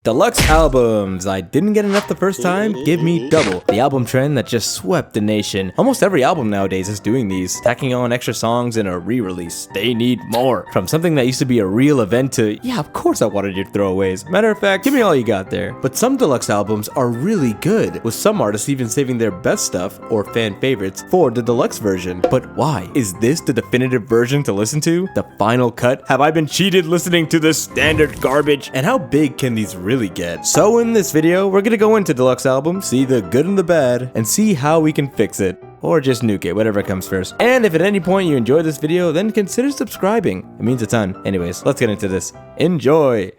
Deluxe albums. I didn't get enough the first time, give me double. The album trend that just swept the nation. Almost every album nowadays is doing these, tacking on extra songs in a re-release. They need more. From something that used to be a real event to, yeah, of course I wanted your throwaways. Matter of fact, give me all you got there. But some deluxe albums are really good, with some artists even saving their best stuff, or fan favorites, for the deluxe version. But why? Is this the definitive version to listen to? The final cut? Have I been cheated listening to the standard garbage? And how big can these really get? So in this video, we're gonna go into deluxe albums, see the good and the bad, and see how we can fix it. Or just nuke it, whatever comes first. And if at any point you enjoyed this video, then consider subscribing. It means a ton. Anyways, let's get into this. Enjoy!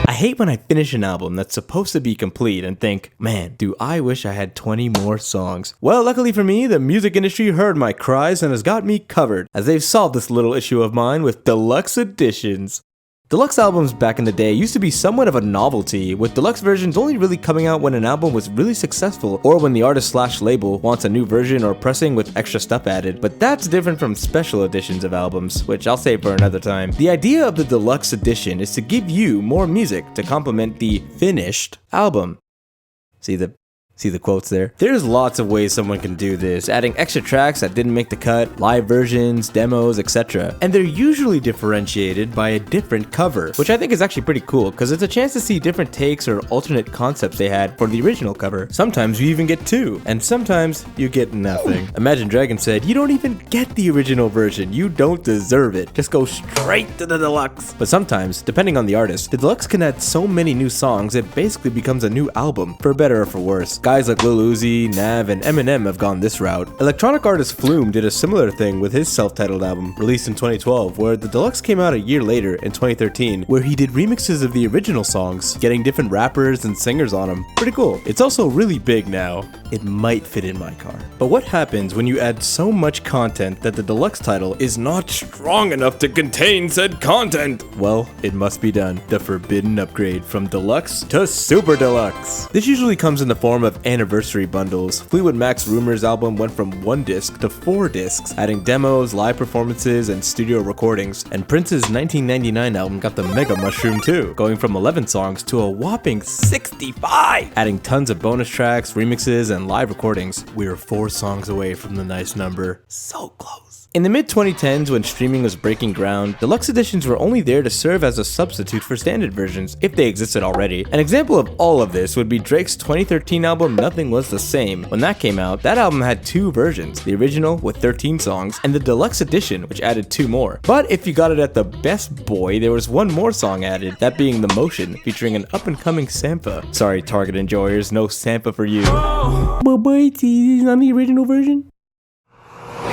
I hate when I finish an album that's supposed to be complete and think, man, do I wish I had 20 more songs. Well, luckily for me, the music industry heard my cries and has got me covered, as they've solved this little issue of mine with deluxe editions. Deluxe albums back in the day used to be somewhat of a novelty, with deluxe versions only really coming out when an album was really successful or when the artist/label wants a new version or pressing with extra stuff added. But that's different from special editions of albums, which I'll save for another time. The idea of the deluxe edition is to give you more music to complement the finished album. See the quotes there? There's lots of ways someone can do this, adding extra tracks that didn't make the cut, live versions, demos, etc. And they're usually differentiated by a different cover, which I think is actually pretty cool, because it's a chance to see different takes or alternate concepts they had for the original cover. Sometimes you even get two, and sometimes you get nothing. Imagine Dragon said, you don't even get the original version, you don't deserve it. Just go straight to the deluxe. But sometimes, depending on the artist, the deluxe can add so many new songs it basically becomes a new album, for better or for worse. Guys like Lil Uzi, Nav, and Eminem have gone this route. Electronic artist Flume did a similar thing with his self-titled album, released in 2012, where the deluxe came out a year later in 2013, where he did remixes of the original songs, getting different rappers and singers on them. Pretty cool. It's also really big now. It might fit in my car. But what happens when you add so much content that the deluxe title is not strong enough to contain said content? Well, it must be done. The forbidden upgrade from deluxe to super deluxe. This usually comes in the form of anniversary bundles. Fleetwood Mac's Rumors album went from 1 disc to 4 discs, adding demos, live performances, and studio recordings. And Prince's 1999 album got the mega mushroom too, going from 11 songs to a whopping 65, adding tons of bonus tracks, remixes, and live recordings. We were 4 songs away from the nice number. So close. In the mid-2010s, when streaming was breaking ground, deluxe editions were only there to serve as a substitute for standard versions, if they existed already. An example of all of this would be Drake's 2013 album Nothing Was the Same. When that came out, that album had 2 versions, the original with 13 songs, and the deluxe edition, which added 2 more. But if you got it at the best boy, there was 1 more song added, that being The Motion, featuring an up-and-coming Sampha. Sorry, Target enjoyers, no Sampha for you. But wait, is on the original version?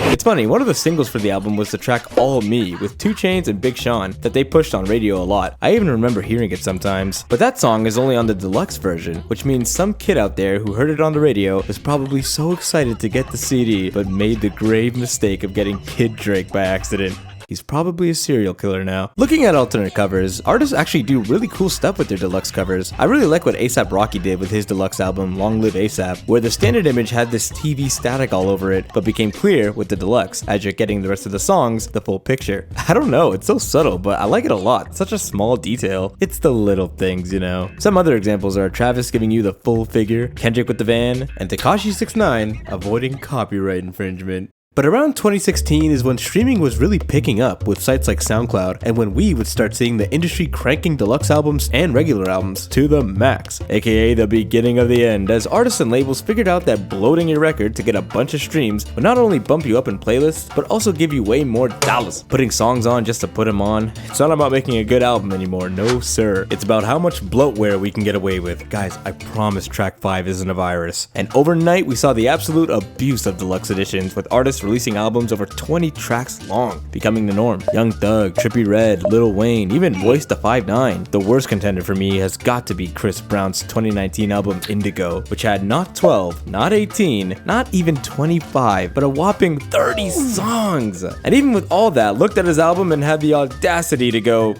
It's funny, one of the singles for the album was the track All Me with 2 Chainz and Big Sean that they pushed on radio a lot. I even remember hearing it sometimes. But that song is only on the deluxe version, which means some kid out there who heard it on the radio was probably so excited to get the CD, but made the grave mistake of getting Kid Drake by accident. He's probably a serial killer now. Looking at alternate covers, artists actually do really cool stuff with their deluxe covers. I really like what A$AP Rocky did with his deluxe album, Long Live A$AP, where the standard image had this TV static all over it, but became clear with the deluxe, as you're getting the rest of the songs, the full picture. I don't know, it's so subtle, but I like it a lot. Such a small detail. It's the little things, you know. Some other examples are Travis giving you the full figure, Kendrick with the van, and Tekashi 6ix9ine avoiding copyright infringement. But around 2016 is when streaming was really picking up with sites like SoundCloud, and when we would start seeing the industry cranking deluxe albums and regular albums to the max, aka the beginning of the end, as artists and labels figured out that bloating your record to get a bunch of streams would not only bump you up in playlists, but also give you way more dollars. Putting songs on just to put them on, it's not about making a good album anymore, no sir. It's about how much bloatware we can get away with. Guys, I promise track 5 isn't a virus. And overnight we saw the absolute abuse of deluxe editions, with artists releasing albums over 20 tracks long, becoming the norm. Young Thug, Trippie Redd, Lil Wayne, even Voice the 5'9". The worst contender for me has got to be Chris Brown's 2019 album Indigo, which had not 12, not 18, not even 25, but a whopping 30 songs. And even with all that, looked at his album and had the audacity to go,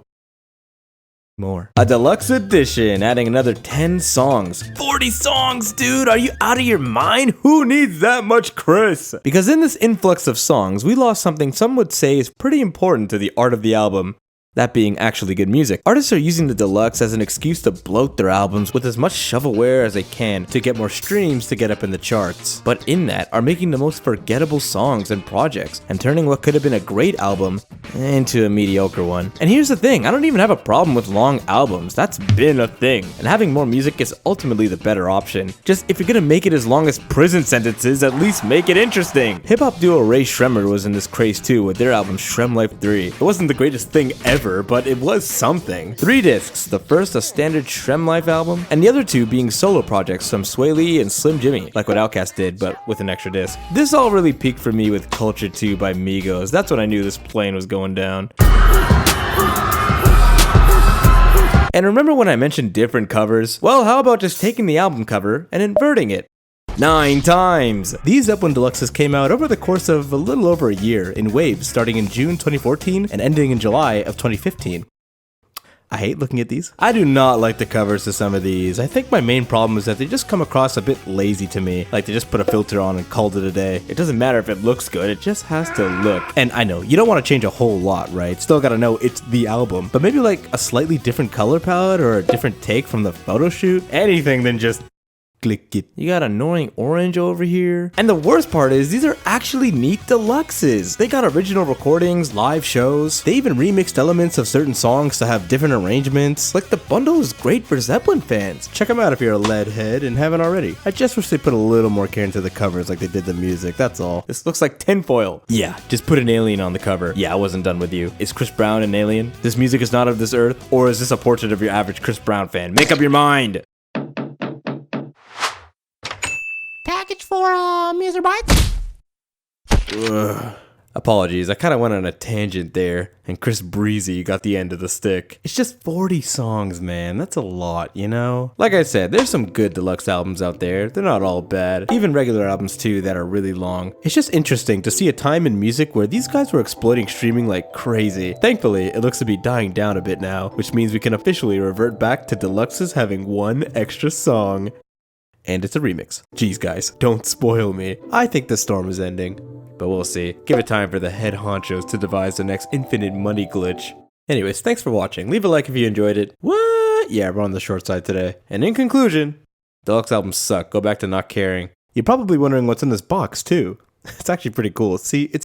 more. A deluxe edition, adding another 10 songs. 40 songs, dude! Are you out of your mind? Who needs that much Chris? Because in this influx of songs, we lost something some would say is pretty important to the art of the album. That being actually good music. Artists are using the deluxe as an excuse to bloat their albums with as much shovelware as they can to get more streams to get up in the charts. But in that are making the most forgettable songs and projects and turning what could have been a great album into a mediocre one. And here's the thing, I don't even have a problem with long albums. That's been a thing. And having more music is ultimately the better option. Just if you're gonna make it as long as prison sentences, at least make it interesting. Hip-hop duo Ray Shremmer was in this craze too with their album Shrem Life 3. It wasn't the greatest thing ever, but it was something. 3 discs, the first a standard Shrem Life album, and the other 2 being solo projects from Sway Lee and Slim Jimmy, like what Outkast did, but with an extra disc. This all really peaked for me with Culture 2 by Migos. That's when I knew this plane was going down. And remember when I mentioned different covers? Well, how about just taking the album cover and inverting it? 9 times! These Up When Deluxes came out over the course of a little over a year in waves starting in June 2014 and ending in July of 2015. I hate looking at these. I do not like the covers to some of these. I think my main problem is that they just come across a bit lazy to me. Like they just put a filter on and called it a day. It doesn't matter if it looks good, it just has to look. And I know, you don't want to change a whole lot, right? Still gotta know it's the album. But maybe like a slightly different color palette or a different take from the photo shoot. Anything than just click it. You got annoying orange over here. And the worst part is these are actually neat deluxes. They got original recordings, live shows. They even remixed elements of certain songs to have different arrangements. Like the bundle is great for Zeppelin fans. Check them out if you're a lead head and haven't already. I just wish they put a little more care into the covers like they did the music, that's all. This looks like tinfoil. Yeah, just put an alien on the cover. Yeah, I wasn't done with you. Is Chris Brown an alien? This music is not of this earth? Or is this a portrait of your average Chris Brown fan? Make up your mind! Package for Mr. Bites? Ugh. Apologies, I kind of went on a tangent there, and Chris Breezy got the end of the stick. It's just 40 songs, man. That's a lot, you know? Like I said, there's some good deluxe albums out there. They're not all bad. Even regular albums, too, that are really long. It's just interesting to see a time in music where these guys were exploiting streaming like crazy. Thankfully, it looks to be dying down a bit now, which means we can officially revert back to deluxes having one extra song. And it's a remix. Jeez guys, don't spoil me. I think the storm is ending, but we'll see. Give it time for the head honchos to devise the next infinite money glitch. Anyways, thanks for watching. Leave a like if you enjoyed it. What? Yeah, we're on the short side today. And in conclusion, deluxe albums suck. Go back to not caring. You're probably wondering what's in this box too. It's actually pretty cool. See, it's